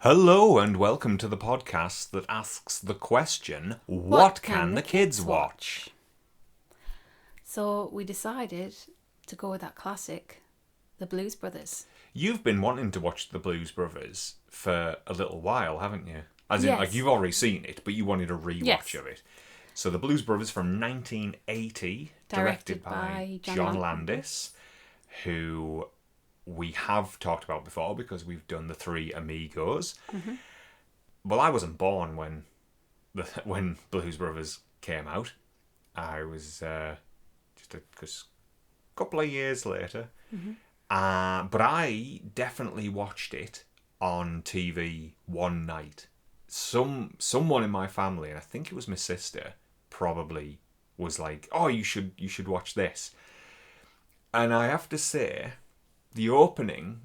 Hello and welcome to the podcast that asks the question, what can the kids watch? So we decided to go with that classic, The Blues Brothers. You've been wanting to watch the Blues Brothers for a little while, haven't you? As in, Yes. you've already seen it, but you wanted a rewatch Yes. of it. So the Blues Brothers from 1980, directed by John Landis, who we have talked about before because we've done the Three Amigos. Mm-hmm. Well, I wasn't born when Blues Brothers came out. I was just a couple of years later. Mm-hmm. But I definitely watched it on TV one night. Someone in my family, and I think it was my sister, probably was like, "Oh, you should watch this." And I have to say, the opening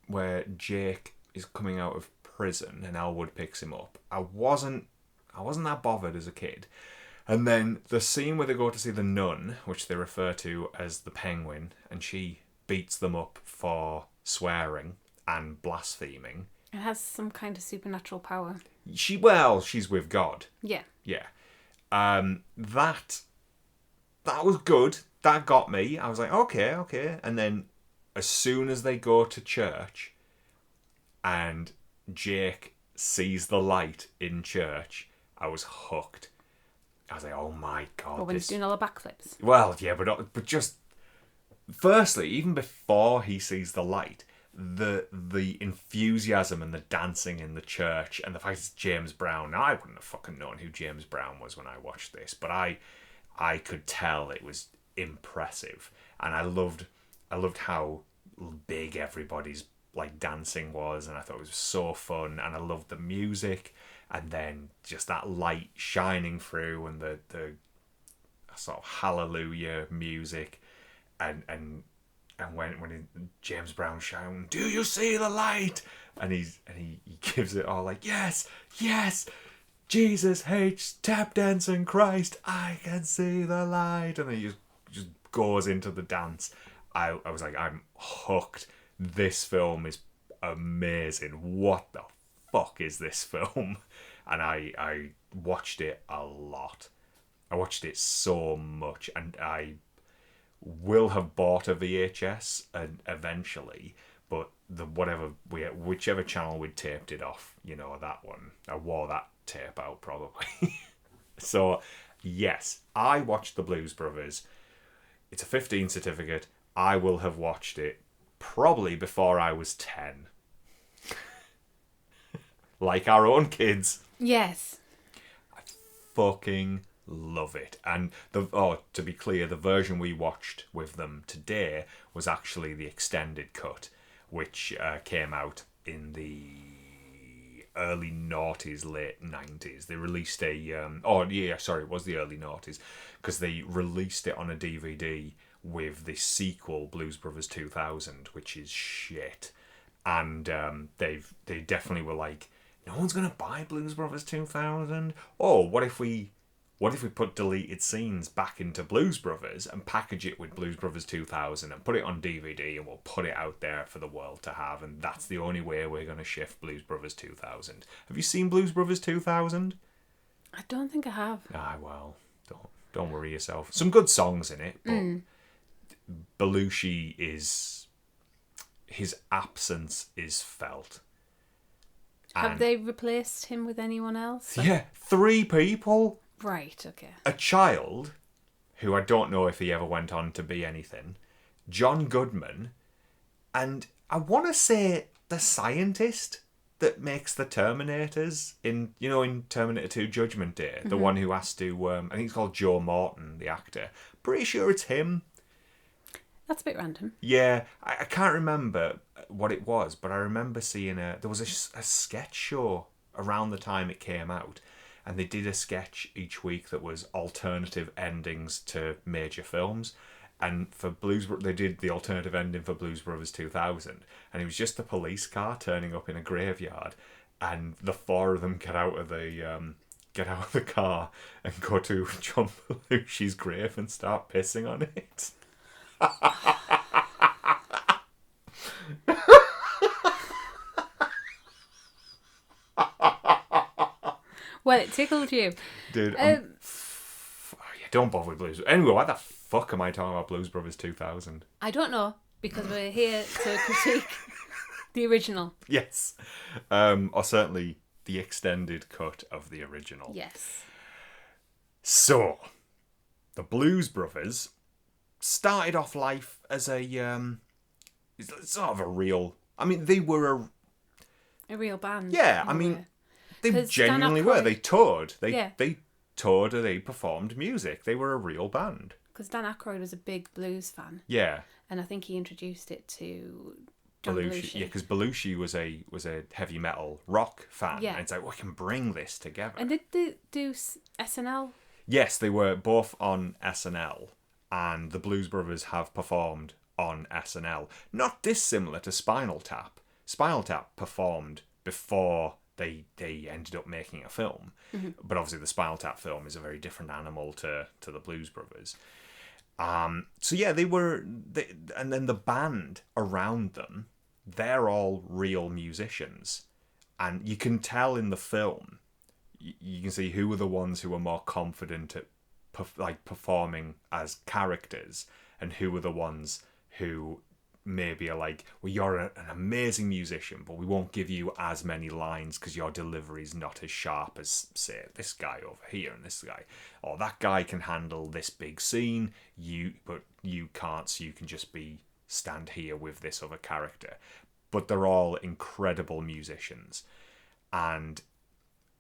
where Jake is coming out of prison and Elwood picks him up, I wasn't that bothered as a kid. And then the scene where they go to see the nun, which they refer to as the Penguin, and she beats them up for swearing and blaspheming. It has some kind of supernatural power. She's with God. Yeah. Yeah. That was good. That got me. I was like, okay. And then as soon as they go to church and Jake sees the light in church, I was hooked. I was like, oh my God. Or when he's doing all the backflips. Well, yeah, but just... Firstly, even before he sees the light, the enthusiasm and the dancing in the church and the fact it's James Brown. Now, I wouldn't have fucking known who James Brown was when I watched this, but I could tell it was impressive. And I loved how big everybody's like dancing was, and I thought it was so fun, and I loved the music, and then just that light shining through, and the sort of hallelujah music, and when James Brown shouting, "Do you see the light?" and he gives it all like, yes, Jesus hates tap dancing, Christ, I can see the light, and then he just goes into the dance. I was like, I'm hooked. This film is amazing. What the fuck is this film? And I watched it a lot. I watched it so much, and I will have bought a VHS eventually, but whichever channel we'd taped it off, that one, I wore that tape out probably. So yes, I watched the Blues Brothers. It's a 15 certificate. I will have watched it probably before I was 10. Like our own kids. Yes. I fucking love it. And to be clear, the version we watched with them today was actually the extended cut, which came out in the early noughties, late 90s. They released it was the early noughties, because they released it on a DVD with the sequel, Blues Brothers 2000, which is shit. And they definitely were like, no one's gonna buy Blues Brothers 2000. Oh, what if we put deleted scenes back into Blues Brothers and package it with Blues Brothers 2000 and put it on DVD, and we'll put it out there for the world to have, and that's the only way we're going to shift Blues Brothers 2000. Have you seen Blues Brothers 2000? I don't think I have. Well, don't worry yourself. Some good songs in it, but Belushi his absence is felt. Have they replaced him with anyone else? Yeah, 3 people. Right, okay. A child, who I don't know if he ever went on to be anything, John Goodman, and I want to say the scientist that makes the Terminators in Terminator 2 Judgment Day, the one who has to, I think it's called Joe Morton, the actor. Pretty sure it's him. That's a bit random. Yeah, I can't remember what it was, but I remember seeing there was a sketch show around the time it came out, and they did a sketch each week that was alternative endings to major films. And for they did the alternative ending for Blues Brothers 2000, and it was just the police car turning up in a graveyard, and the 4 of them get out of the car and go to John Belushi's grave and start pissing on it. Well, it tickled you. Dude, yeah, don't bother with Blues. Anyway, why the fuck am I talking about Blues Brothers 2000? I don't know, because we're here to critique the original. Yes. Or certainly the extended cut of the original. Yes. So, the Blues Brothers started off life as a sort of a real. I mean, they were A real band. yeah. in I a mean, way. they 'Cause genuinely Dan were. Aykroyd- They toured. Yeah. They toured. And they performed music. They were a real band. Because Dan Aykroyd was a big blues fan, Yeah. and I think he introduced it to John Belushi. Belushi. Yeah, because Belushi was a heavy metal rock fan. Yeah. And it's like, we can bring this together. And did they do SNL? Yes, they were both on SNL, and the Blues Brothers have performed on SNL. Not dissimilar to Spinal Tap. Spinal Tap performed before they ended up making a film, but obviously the Spinal Tap film is a very different animal to the Blues Brothers. So yeah, and then the band around them, they're all real musicians, and you can tell in the film. You can see who were the ones who were more confident at performing as characters, and who were the ones who maybe are like, well, you're an amazing musician, but we won't give you as many lines because your delivery is not as sharp as, say, this guy over here and this guy, or that guy can handle this big scene, but you can't, so you can just stand here with this other character. But they're all incredible musicians, and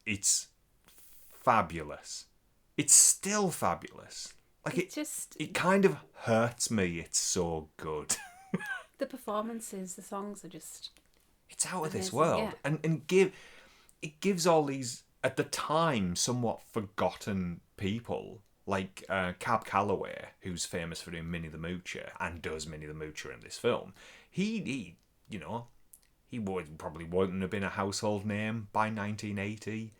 it's fabulous. It's still fabulous. Like it kind of hurts me. It's so good. The performances, the songs are just... It's out of this amazing, world, yeah. and it gives all these at the time somewhat forgotten people like Cab Calloway, who's famous for doing Minnie the Moocher and does Minnie the Moocher in this film. He probably wouldn't have been a household name by 1980.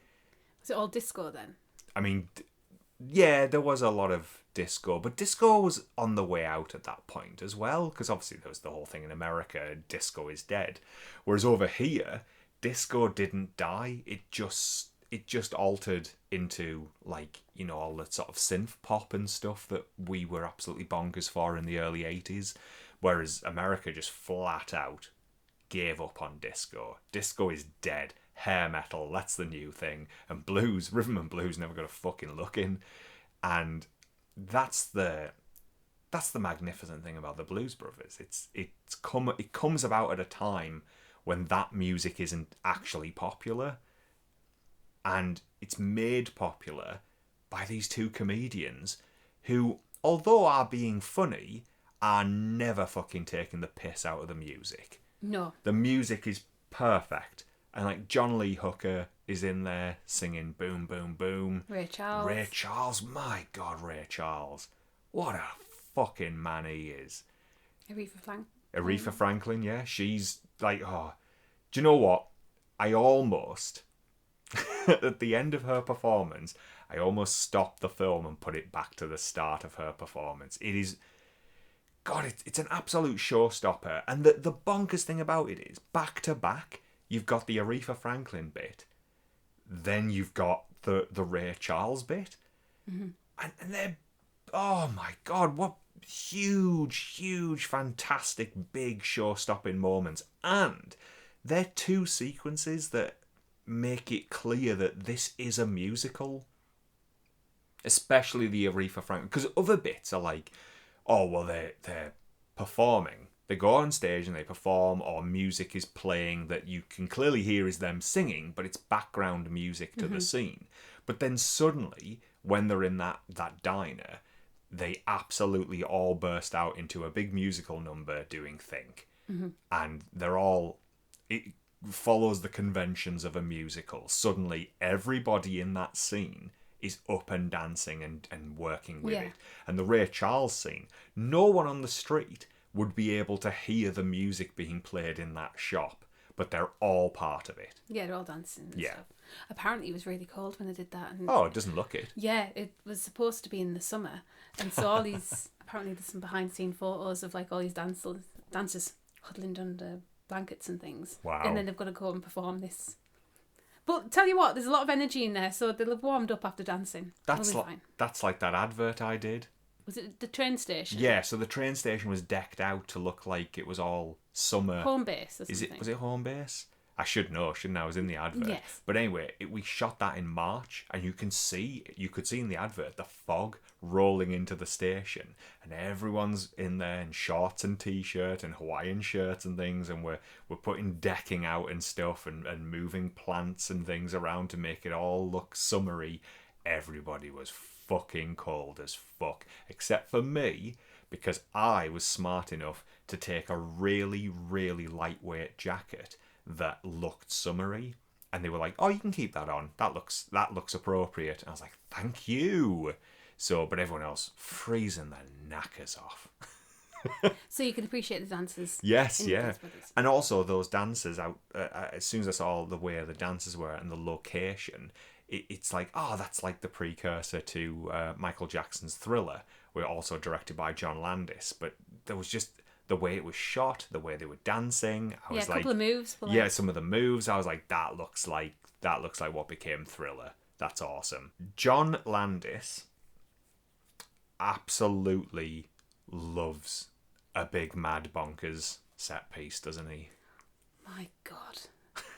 Was it all disco then? I mean, yeah, there was a lot of disco, but disco was on the way out at that point as well, because obviously there was the whole thing in America, disco is dead. Whereas over here, disco didn't die. It just altered into, like, you know, all the sort of synth pop and stuff that we were absolutely bonkers for in the early 80s. Whereas America just flat out gave up on disco. Disco is dead. Hair metal, that's the new thing. And blues, rhythm and blues never got a fucking look in. And that's the magnificent thing about the Blues Brothers. It comes about at a time when that music isn't actually popular, and it's made popular by these two comedians who, although are being funny, are never fucking taking the piss out of the music. No. The music is perfect. And like John Lee Hooker is in there singing Boom Boom Boom. Ray Charles. My God, Ray Charles. What a fucking man he is. Aretha Franklin, yeah. She's like, oh. Do you know what? I almost, at the end of her performance, I almost stopped the film and put it back to the start of her performance. It is... God, it's an absolute showstopper. And the bonkers thing about it is, back to back, you've got the Aretha Franklin bit, then you've got the Ray Charles bit, and they're, oh my God, what huge, fantastic, big show-stopping moments. And they're two sequences that make it clear that this is a musical, especially the Aretha Franklin, because other bits are like, oh, well, they're performing. They go on stage and they perform, or music is playing that you can clearly hear is them singing, but it's background music to the scene. But then suddenly, when they're in that diner, they absolutely all burst out into a big musical number doing Think. And it follows the conventions of a musical. Suddenly, everybody in that scene is up and dancing and working with it. And the Ray Charles scene, no one on the street would be able to hear the music being played in that shop, but they're all part of it. Yeah, they're all dancing and stuff. Apparently it was really cold when they did that. And it doesn't look it. yeah, it was supposed to be in the summer. And so all these, apparently there's some behind the scene photos of like all these dancers huddling under blankets and things. Wow. And then they've got to go and perform this But tell you what, there's a lot of energy in there, so they'll have warmed up after dancing. That's They'll be like fine. that's like that advert I did. Was it the train station? Yeah, so the train station was decked out to look like it was all summer. Home base or Is something. it? Was it home base? I should know, shouldn't I? I was in the advert. Yes. But anyway, we shot that in March, and you could see in the advert the fog rolling into the station, and everyone's in there in shorts and t-shirt and Hawaiian shirts and things, and we're putting decking out and stuff, and moving plants and things around to make it all look summery. Everybody was fucking cold as fuck, except for me, because I was smart enough to take a really, really lightweight jacket that looked summery, and they were like, "Oh, you can keep that on. That looks appropriate." And I was like, "Thank you." So, but everyone else freezing their knackers off. So you can appreciate the dancers. Yes, in yeah, those weathers. and also those dancers out. As soon as I saw the way the dancers were and the location, it's like, oh, that's like the precursor to Michael Jackson's Thriller, where also directed by John Landis. But there was just the way it was shot, the way they were dancing. I was A couple of moves. Were like, yeah, some of the moves. I was like, that looks like what became Thriller. That's awesome. John Landis absolutely loves a big mad bonkers set piece, doesn't he? My God,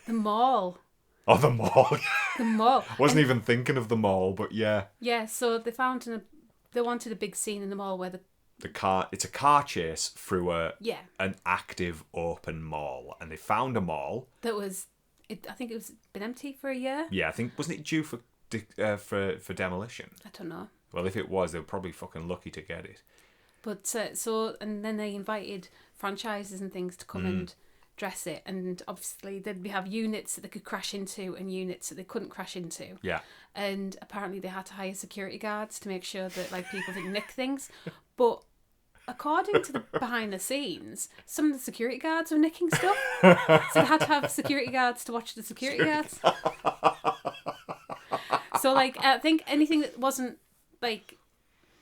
the mall. Oh, the mall. The mall. Wasn't even thinking of the mall, but yeah. Yeah, so they wanted a big scene in the mall where It's a car chase through yeah, an active open mall, and they found a mall. that was, I think it was been empty for a year. Yeah, I think, wasn't it due for demolition? I don't know. Well, if it was, they were probably fucking lucky to get it. But and then they invited franchises and things to come and dress it, and obviously they'd have units that they could crash into and units that they couldn't crash into. Yeah. And apparently they had to hire security guards to make sure that like people didn't nick things. But according to the behind the scenes, some of the security guards were nicking stuff. So they had to have security guards to watch the security guards. So like I think anything that wasn't like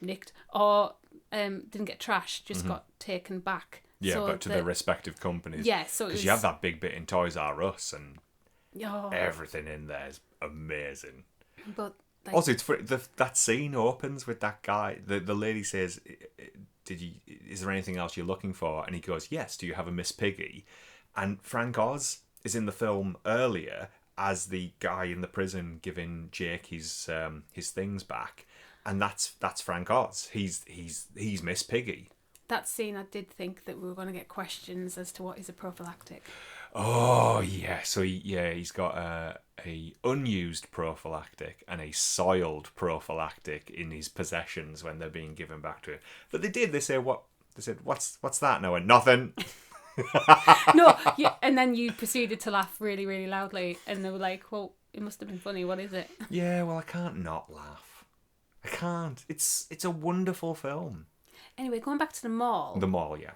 nicked or didn't get trashed just got taken back. Yeah, so but to their respective companies. Yeah, so because you have that big bit in Toys R Us, and oh, everything in there is amazing. but like, Also, it's for that scene opens with that guy. The lady says, is there anything else you're looking for? And he goes, yes. Do you have a Miss Piggy? And Frank Oz is in the film earlier as the guy in the prison giving Jake his things back, and that's Frank Oz. He's Miss Piggy. that scene, I did think that we were going to get questions as to what is a prophylactic. Oh yeah, so he's got a unused prophylactic and a soiled prophylactic in his possessions when they're being given back to him. But they said what's that? And I went, nothing. No, yeah, and then you proceeded to laugh really, really loudly, and they were like, "Well, it must have been funny. What is it?" Yeah, well, I can't not laugh. I can't. It's a wonderful film. Anyway, going back to the mall, The mall, yeah.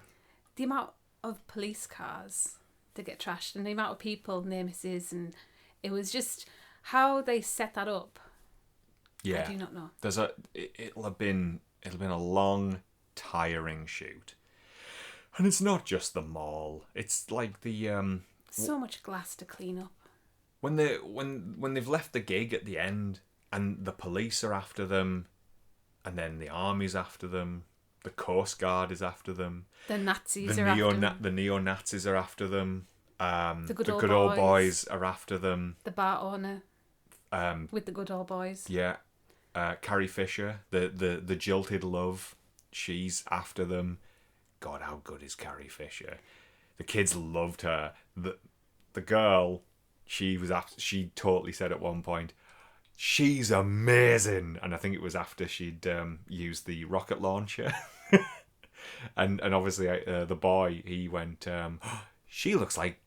the amount of police cars that get trashed and the amount of people near misses, and it was just how they set that up. Yeah. I do not know. It'll have been a long, tiring shoot. And it's not just the mall. It's like the So much glass to clean up. when they've left the gig at the end, and the police are after them, and then the army's after them, the Coast Guard is after them, The Nazis are after them. the neo-Nazis are after them, The good good old old boys are after them, The bar owner with the good old boys. yeah, Carrie Fisher, the jilted love, she's after them. God, how good is Carrie Fisher? The kids loved her. The girl, she totally said at one point, she's amazing. And I think it was after she'd used the rocket launcher. and obviously the boy, he went, she looks like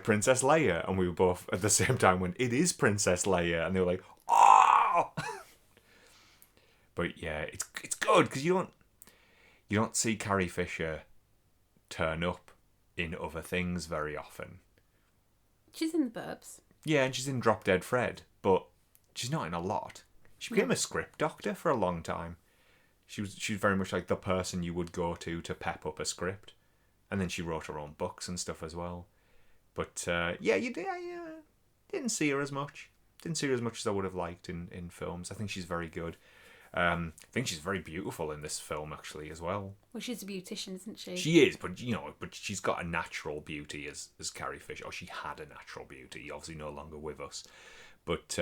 Princess Leia. And we were both at the same time went, it is Princess Leia. And they were like, oh. But yeah, it's good because you don't see Carrie Fisher turn up in other things very often. She's in the Burbs. Yeah, and she's in Drop Dead Fred, but she's not in a lot. She became a script doctor for a long time. She's very much like the person you would go to pep up a script, and then she wrote her own books and stuff as well. But yeah, didn't see her as much. Didn't see her as much as I would have liked in films. I think she's very good. I think she's very beautiful in this film actually as well. Well, she's a beautician, isn't she? She is, but but she's got a natural beauty as Carrie Fisher. Or she had a natural beauty. Obviously, no longer with us. But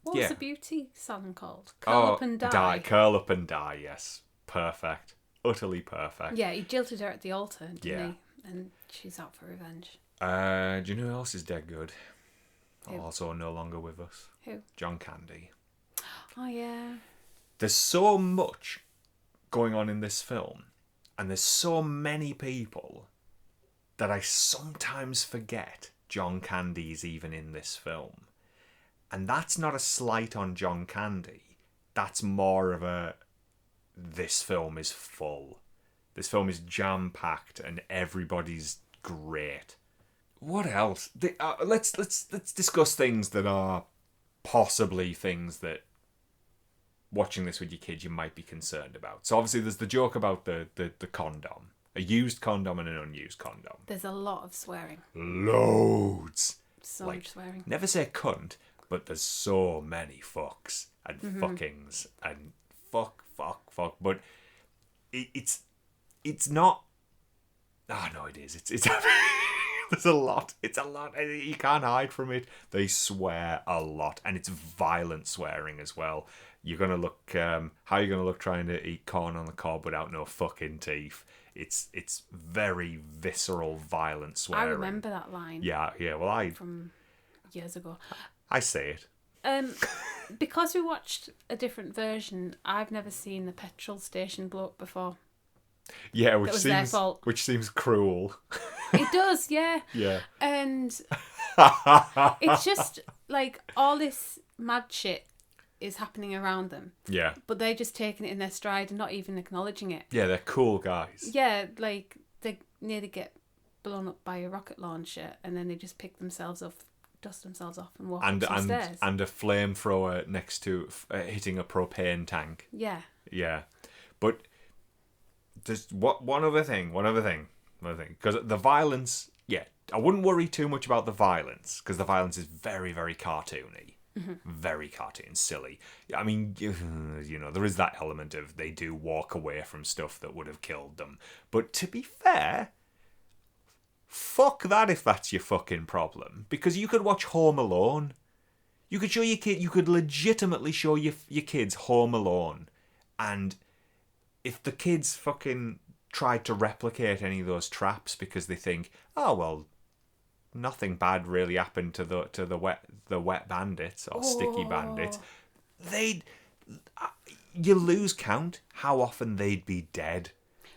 What yeah. was the beauty salon called? Curl Up and Die. Curl Up and Die. Yes, perfect, utterly perfect. Yeah, he jilted her at the altar, didn't Yeah. he? And she's out for revenge. Do you know who else is dead good? Who? Also no longer with us. Who? John Candy. Oh yeah. There's so much going on in this film, and there's so many people that I sometimes forget John Candy's even in this film. And that's not a slight on John Candy. That's more of a, this film is full. This film is jam-packed and everybody's great. What else? Let's discuss things that are possibly things that watching this with your kids you might be concerned about. So obviously there's the joke about the condom. A used condom and an unused condom. There's a lot of swearing. Loads. So Like, much swearing. Never say cunt, but there's so many fucks and fuckings and fuck. But it's not. Oh no, it is. It's there's a lot. It's a lot. You can't hide from it. They swear a lot, and it's violent swearing as well. You're gonna look. How are you gonna look trying to eat corn on the cob without no fucking teeth? It's very visceral, violent swearing. I remember that line. Yeah. Well, From years ago. I say it. Because we watched a different version, I've never seen the petrol station blow up before. Yeah, was their fault. which seems cruel. It does, yeah. Yeah. And it's just like all this mad shit is happening around them, Yeah. but they're just taking it in their stride and not even acknowledging it. Yeah, they're cool guys. Yeah, like they nearly get blown up by a rocket launcher and then they just pick themselves up, dust themselves off and walk up some stairs. And a flamethrower next to hitting a propane tank. Yeah. Yeah. But there's one other thing. Because the violence, yeah, I wouldn't worry too much about the violence, because the violence is very, very cartoony. Very cartoon, silly. I mean, there is that element of they do walk away from stuff that would have killed them. But to be fair, fuck that if that's your fucking problem. Because you could watch Home Alone. You could show your kid, you could legitimately show your kids Home Alone. And if the kids fucking tried to replicate any of those traps because they think, oh well, nothing bad really happened to the wet bandits or sticky bandits, you lose count how often they'd be dead.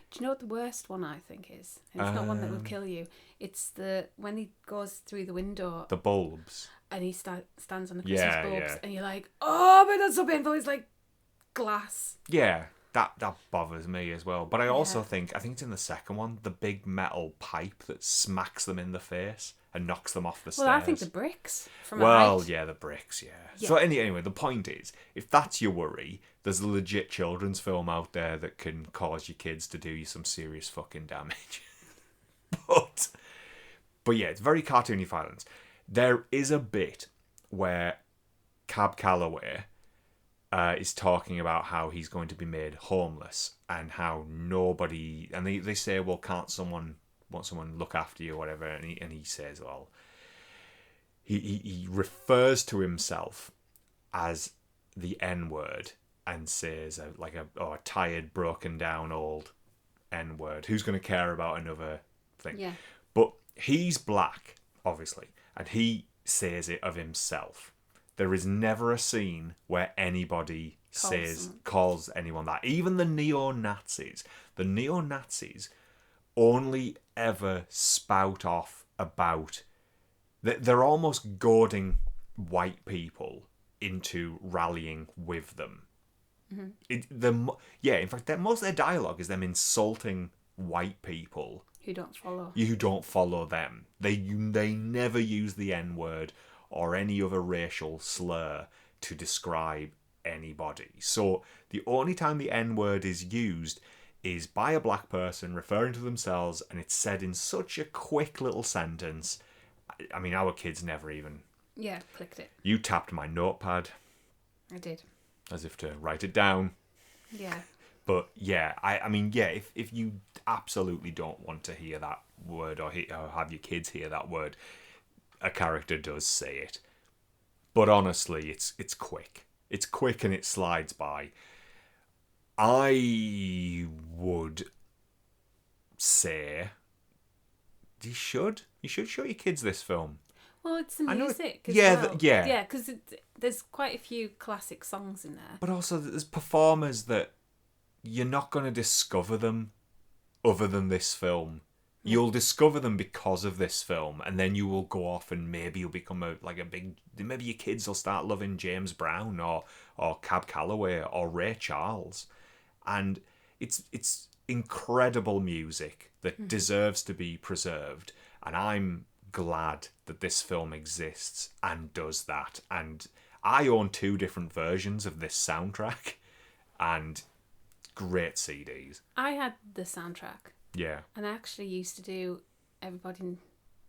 Do you know what the worst one I think is? And it's not one that will kill you. It's when he goes through the window. The bulbs. And he stands on the Christmas bulbs, yeah. and you're like, oh, but that's so painful. It's like glass. Yeah, that bothers me as well. But I also think it's in the second one, the big metal pipe that smacks them in the face and knocks them off the stairs. Well, I think the bricks from a height. Yeah, the bricks, yeah. So anyway, the point is, if that's your worry, there's a legit children's film out there that can cause your kids to do you some serious fucking damage. But yeah, it's very cartoony violence. There is a bit where Cab Calloway is talking about how he's going to be made homeless and how nobody, and they say, well, won't someone look after you or whatever, and he says, well, he refers to himself as the N-word and says a tired, broken down old N-word. Who's going to care about another thing? Yeah. But he's black, obviously, and he says it of himself. There is never a scene where anybody calls anyone that. Even the neo-Nazis. The neo-Nazis only ever spout off about... They're almost goading white people into rallying with them. Mm-hmm. In fact, most of their dialogue is them insulting white people who don't follow them. They never use the N-word or any other racial slur to describe anybody. So the only time the N-word is used is by a black person referring to themselves, and it's said in such a quick little sentence. I mean, our kids never even Yeah, clicked it. You tapped my notepad I did. as if to write it down. Yeah. But yeah, I mean, yeah, if you absolutely don't want to hear that word or have your kids hear that word, a character does say it. But honestly, it's quick. It's quick and it slides by. I would say you should show your kids this film. Well, it's the I know music as yeah, well. yeah. Yeah, because there's quite a few classic songs in there. But also, there's performers that you're not going to discover them other than this film. You'll discover them because of this film, and then you will go off and maybe you'll become maybe your kids will start loving James Brown or Cab Calloway or Ray Charles. And it's incredible music that deserves to be preserved, and I'm glad that this film exists and does that. And I own 2 different versions of this soundtrack, and great CDs. I had the soundtrack, Yeah. and I actually used to do Everybody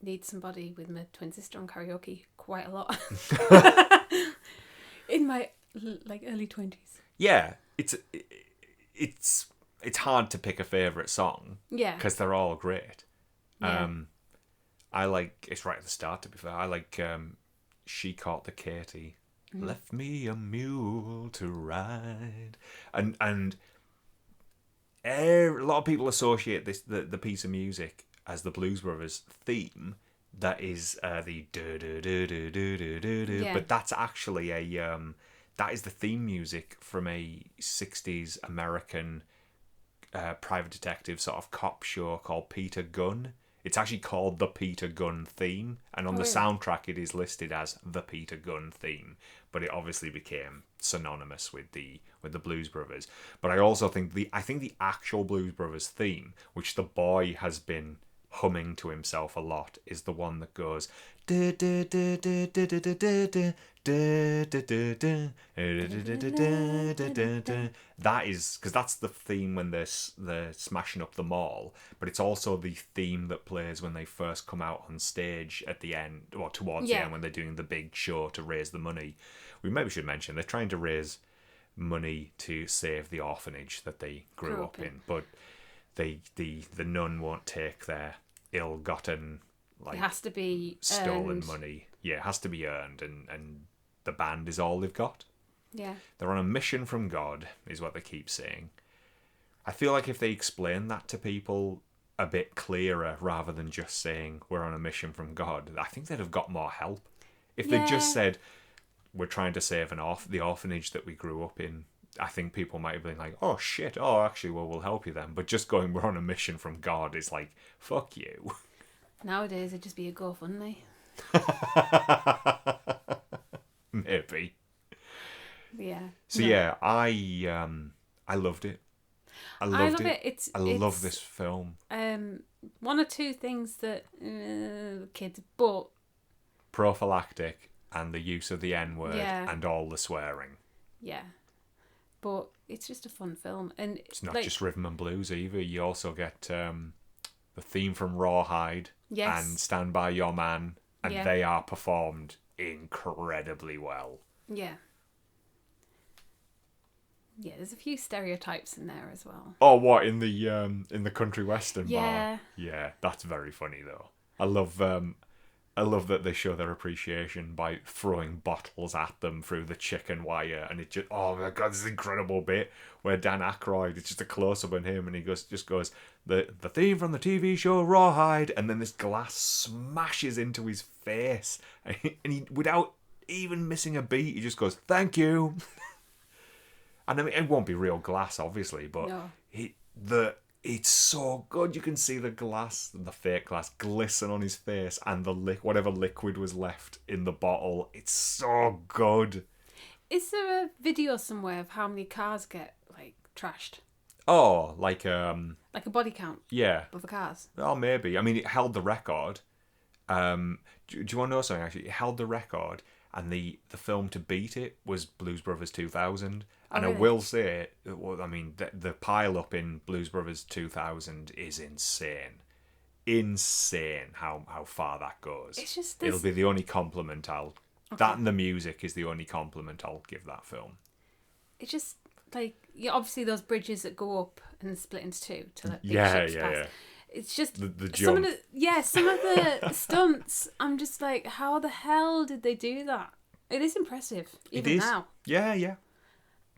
Needs Somebody with my twin sister on karaoke quite a lot. In my early 20s. Yeah, it's hard to pick a favourite song. Yeah. Because they're all great. Yeah. I like, it's right at the start to be fair, I like She Caught the Katy. Left me a mule to ride. And a lot of people associate the piece of music as the Blues Brothers theme. That is the do do do do do do do do. Yeah. But that's actually that is the theme music from a 60s American private detective sort of cop show called Peter Gunn. It's actually called the Peter Gunn theme, and on the soundtrack it is listed as the Peter Gunn theme. But it obviously became synonymous with the Blues Brothers. But I also think the actual Blues Brothers theme, which the boy has been humming to himself a lot, is the one that goes that is because that's the theme when they're smashing up the mall, but it's also the theme that plays when they first come out on stage at the end, or towards the end when they're doing the big show to raise the money. We maybe should mention they're trying to raise money to save the orphanage that they grew up in, but the nun won't take their ill-gotten, like, it has to be stolen earned. money. Yeah, it has to be earned, and the band is all they've got. Yeah. They're on a mission from God, is what they keep saying. I feel like if they explain that to people a bit clearer, rather than just saying we're on a mission from God, I think they'd have got more help. If they just said we're trying to save the orphanage that we grew up in, I think people might have been like, oh shit, oh actually, well, we'll help you then. But just going, we're on a mission from God, is like, fuck you. Nowadays it'd just be a GoFundMe. Maybe. Yeah. So yeah, I loved it. I loved it. I love this film. One or two things that kids, but Prophylactic and the use of the N-word Yeah. and all the swearing. yeah, but it's just a fun film, and It's not just rhythm and blues either. You also get the theme from Rawhide and Stand By Your Man, and they are performed incredibly well. Yeah. Yeah, there's a few stereotypes in there as well. Oh, what, in the country western Yeah. bar? Yeah, that's very funny though. I love that they show their appreciation by throwing bottles at them through the chicken wire, and it just, oh my god, this incredible bit where Dan Aykroyd, it's just a close up on him, and he goes the theme from the TV show Rawhide, and then this glass smashes into his face, and he without even missing a beat, he just goes, "Thank you." And I mean, it won't be real glass, obviously, but it's so good. You can see the fake glass, glisten on his face, and whatever liquid was left in the bottle. It's so good. Is there a video somewhere of how many cars get trashed? Oh, like a body count? Yeah. Of the cars? Oh, maybe. I mean, it held the record. Do you want to know something? Actually, it held the record, and the film to beat it was Blues Brothers 2000. And really? I will say, I mean, the pile up in Blues Brothers 2000 is insane. Insane how far that goes. It's just It'll be the only compliment I'll That and the music is the only compliment I'll give that film. It's just like, obviously those bridges that go up and split into two to let big Yeah, ships yeah, pass. yeah. It's just The some of jump. some of the stunts. I'm just like, how the hell did they do that? It is impressive, even It is. now. Yeah, yeah.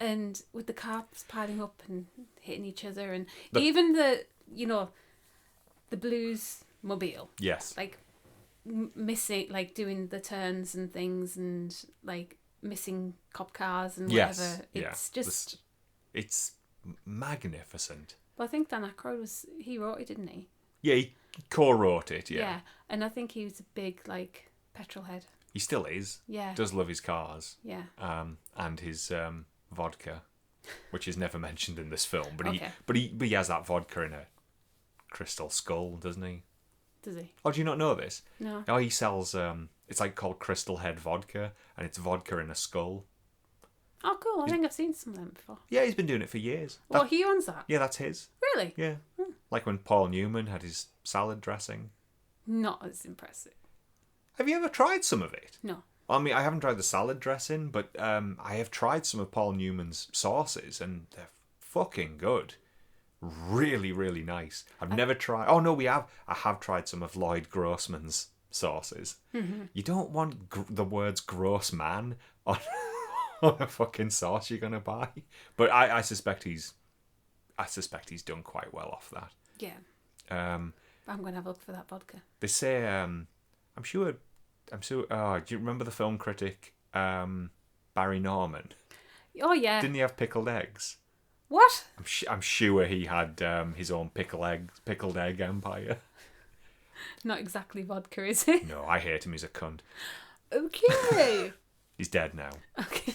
And with the cars piling up and hitting each other, and even the blues mobile, Yes. like missing, like doing the turns and things, and like missing cop cars and whatever. It's just. It's magnificent. Well, I think Dan Aykroyd he wrote it, didn't he? Yeah, he co-wrote it, yeah. Yeah, and I think he was a big, like, petrol head. He still is. Yeah. Does love his cars. Yeah. And his vodka, which is never mentioned in this film. But Okay. he has that vodka in a crystal skull, doesn't he? Does he? Oh, do you not know this? No. Oh, he sells, it's like called Crystal Head vodka, and it's vodka in a skull. Oh, cool. I think I've seen some of them before. Yeah, he's been doing it for years. Well, he owns that. Yeah, that's his. Really? Yeah. Like when Paul Newman had his salad dressing. Not as impressive. Have you ever tried some of it? No. I mean, I haven't tried the salad dressing, but I have tried some of Paul Newman's sauces, and they're fucking good. Really, really nice. I've never tried... Oh, no, we have. I have tried some of Lloyd Grossman's sauces. Mm-hmm. You don't want the words gross man on, on a fucking sauce you're going to buy. But I suspect he's done quite well off that. Yeah. Um, I'm going to have a look for that vodka. They say... I'm sure... Oh, do you remember the film critic Barry Norman? Oh, yeah. Didn't he have pickled eggs? What? I'm sure he had his own pickled egg empire. Not exactly vodka, is it? No, I hate him. He's a cunt. Okay. He's dead now. Okay.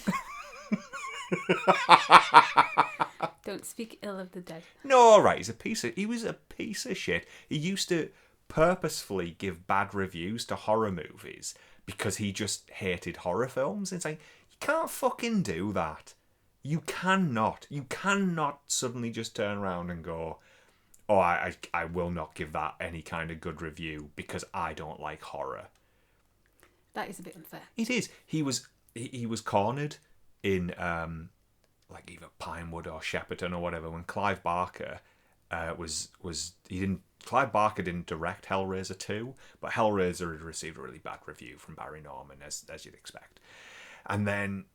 Don't speak ill of the dead. No, all right. He was a piece of shit. He used to purposefully give bad reviews to horror movies because he just hated horror films. It's like, you can't fucking do that. You cannot suddenly just turn around and go, oh, I will not give that any kind of good review because I don't like horror. That is a bit unfair. It is. He was cornered in like either Pinewood or Shepperton or whatever when Clive Barker Clive Barker didn't direct Hellraiser 2, but Hellraiser had received a really bad review from Barry Norman, as you'd expect. And then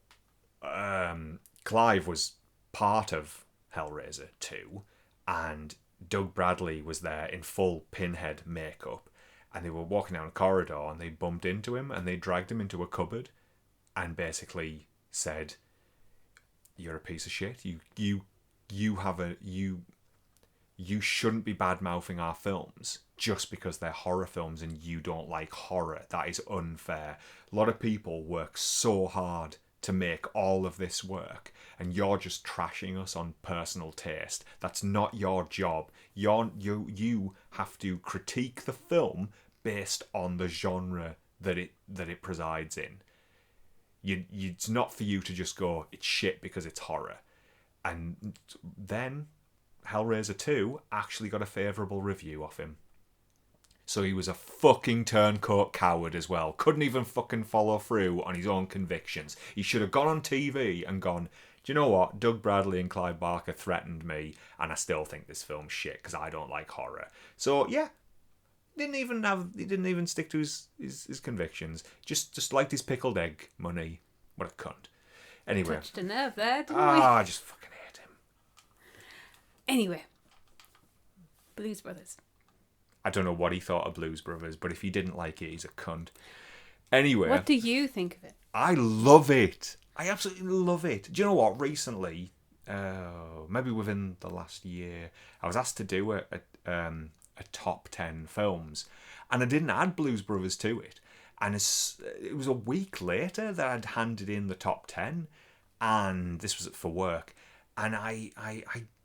Clive was part of Hellraiser 2, and Doug Bradley was there in full Pinhead makeup, and they were walking down a corridor, and they bumped into him, and they dragged him into a cupboard, and basically said, "You're a piece of shit. You shouldn't be bad-mouthing our films just because they're horror films and you don't like horror. That is unfair. A lot of people work so hard to make all of this work, and you're just trashing us on personal taste. That's not your job. You have to critique the film based on the genre that it presides in. It's not for you to just go, it's shit because it's horror." And then Hellraiser 2 actually got a favourable review off him. So he was a fucking turncoat coward as well. Couldn't even fucking follow through on his own convictions. He should have gone on TV and gone, do you know what? Doug Bradley and Clive Barker threatened me, and I still think this film's shit because I don't like horror. So yeah, he didn't even stick to his convictions. Just liked his pickled egg money. What a cunt. Anyway. Touched a nerve there, didn't we? I just fucking hate him. Anyway. Blues Brothers. I don't know what he thought of Blues Brothers, but if he didn't like it, he's a cunt. Anyway. What do you think of it? I love it. I absolutely love it. Do you know what? Recently, maybe within the last year, I was asked to do a top 10 films, and I didn't add Blues Brothers to it. And it was a week later that I'd handed in the top 10, and this was for work. And I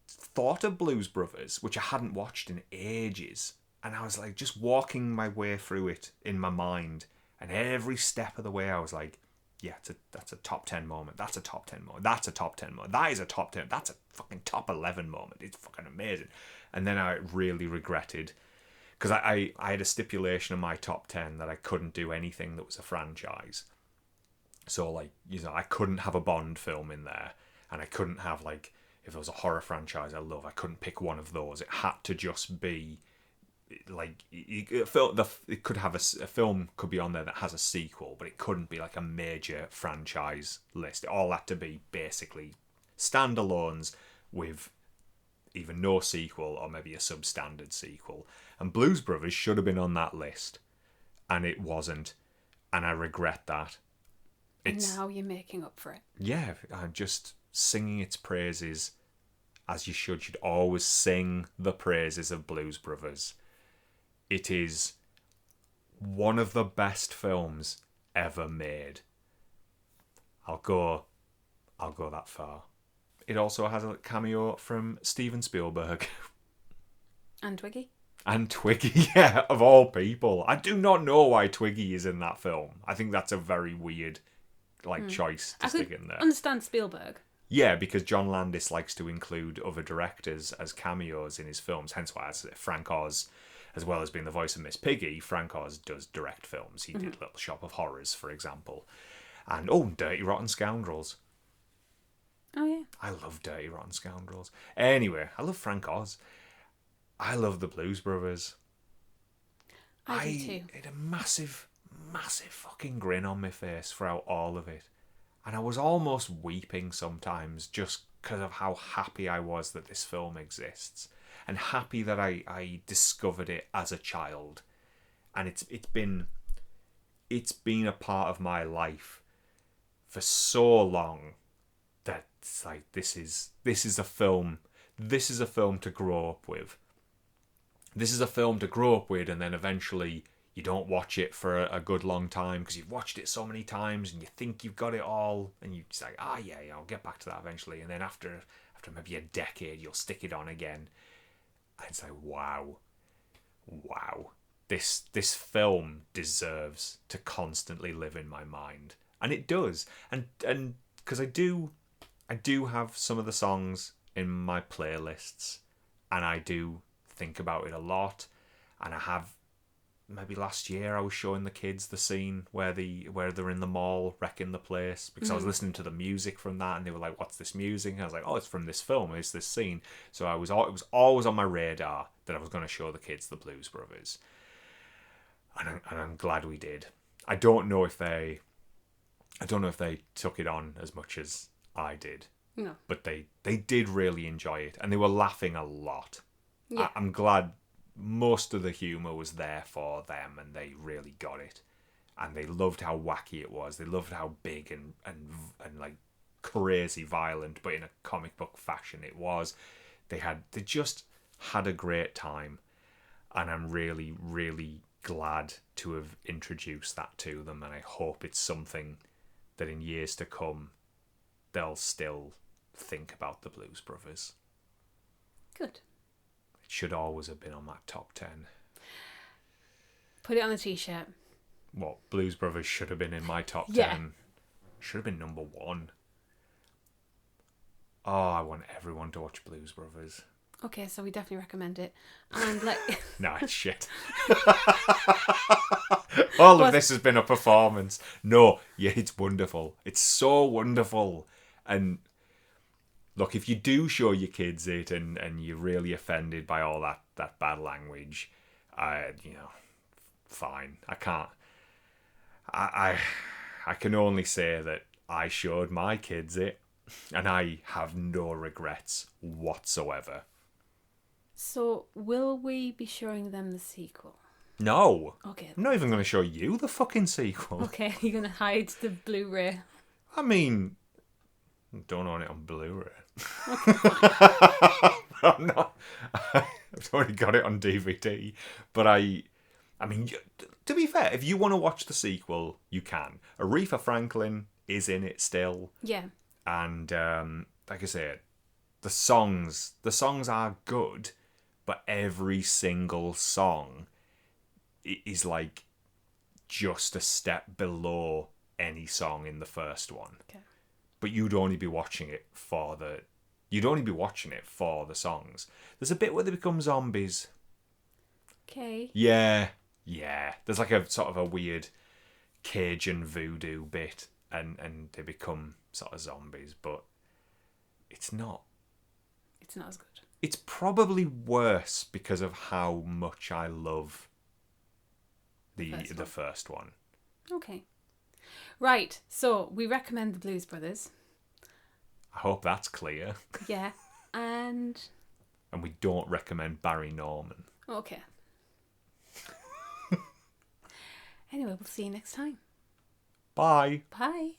thought of Blues Brothers, which I hadn't watched in ages. And I was like, just walking my way through it in my mind. And every step of the way, I was like, yeah, that's a top 10 moment. That's a top 10 moment. That's a top 10 moment. That is a top 10. That's a fucking top 11 moment. It's fucking amazing. And then I really regretted, because I had a stipulation in my top 10 that I couldn't do anything that was a franchise. So, like, you know, I couldn't have a Bond film in there, and I couldn't have, like, if there was a horror franchise I love, I couldn't pick one of those. It had to just be, like, it could have a film could be on there that has a sequel, but it couldn't be, like, a major franchise list. It all had to be basically standalones with either no sequel or maybe a substandard sequel. And Blues Brothers should have been on that list, and it wasn't, and I regret that. And now you're making up for it. Yeah, I'm just singing its praises as you should. You'd always sing the praises of Blues Brothers. It is one of the best films ever made. I'll go that far. It also has a cameo from Steven Spielberg. And Twiggy. And Twiggy, yeah, of all people. I do not know why Twiggy is in that film. I think that's a very weird choice to stick in there. Understand Spielberg. Yeah, because John Landis likes to include other directors as cameos in his films. Hence why Frank Oz, as well as being the voice of Miss Piggy, Frank Oz does direct films. He did Little Shop of Horrors, for example. And, Dirty Rotten Scoundrels. Oh, yeah. I love Dirty Rotten Scoundrels. Anyway, I love Frank Oz. I love the Blues Brothers. I do too. had a massive fucking grin on my face throughout all of it. And I was almost weeping sometimes just because of how happy I was that this film exists. And happy that I discovered it as a child. And it's been a part of my life for so long that it's like this is a film to grow up with. This is a film to grow up with, and then eventually you don't watch it for a good long time because you've watched it so many times and you think you've got it all, and you say, yeah, I'll get back to that eventually. And then after maybe a decade, you'll stick it on again. And it's like, wow, this film deserves to constantly live in my mind, and it does. And because I do have some of the songs in my playlists, and I do think about it a lot. And I have, maybe last year I was showing the kids the scene where they're in the mall wrecking the place, because I was listening to the music from that, and they were like, what's this music? And I was like, oh, it's from this film, it's this scene. So it was always on my radar that I was going to show the kids the Blues Brothers, and I'm glad we did. I don't know if they took it on as much as I did. No. But they did really enjoy it, and they were laughing a lot. Yeah. I'm glad most of the humour was there for them, and they really got it. And they loved how wacky it was. They loved how big and like crazy violent, but in a comic book fashion it was. They just had a great time, and I'm really, really glad to have introduced that to them, and I hope it's something that in years to come they'll still think about the Blues Brothers. Good. It should always have been on that top 10. Put it on a t-shirt. What, Blues Brothers should have been in my top 10? Yeah. Should have been number 1. Oh, I want everyone to watch Blues Brothers. Okay, so we definitely recommend it. And Nah, it's shit. All of this has been a performance. No, yeah, it's wonderful. It's so wonderful. And look, if you do show your kids it and you're really offended by all that bad language, fine. I can't. I can only say that I showed my kids it, and I have no regrets whatsoever. So, will we be showing them the sequel? No. Okay. I'm not even going to show you the fucking sequel. Okay, you're going to hide the Blu-ray. I mean, I don't own it on Blu-ray. I'm not. I've already got it on DVD. But I mean, to be fair, if you want to watch the sequel, you can. Aretha Franklin is in it still. Yeah. And like I said, the songs are good, but every single song is like just a step below any song in the first one. Okay. But you'd only be watching it for the songs. There's a bit where they become zombies. Okay. Yeah. There's like a sort of a weird Cajun voodoo bit, and they become sort of zombies, but it's not. It's not as good. It's probably worse because of how much I love the first one. Okay. Right, so we recommend the Blues Brothers. I hope that's clear. Yeah, and we don't recommend Barry Norman. okay. Anyway, we'll see you next time. Bye. Bye.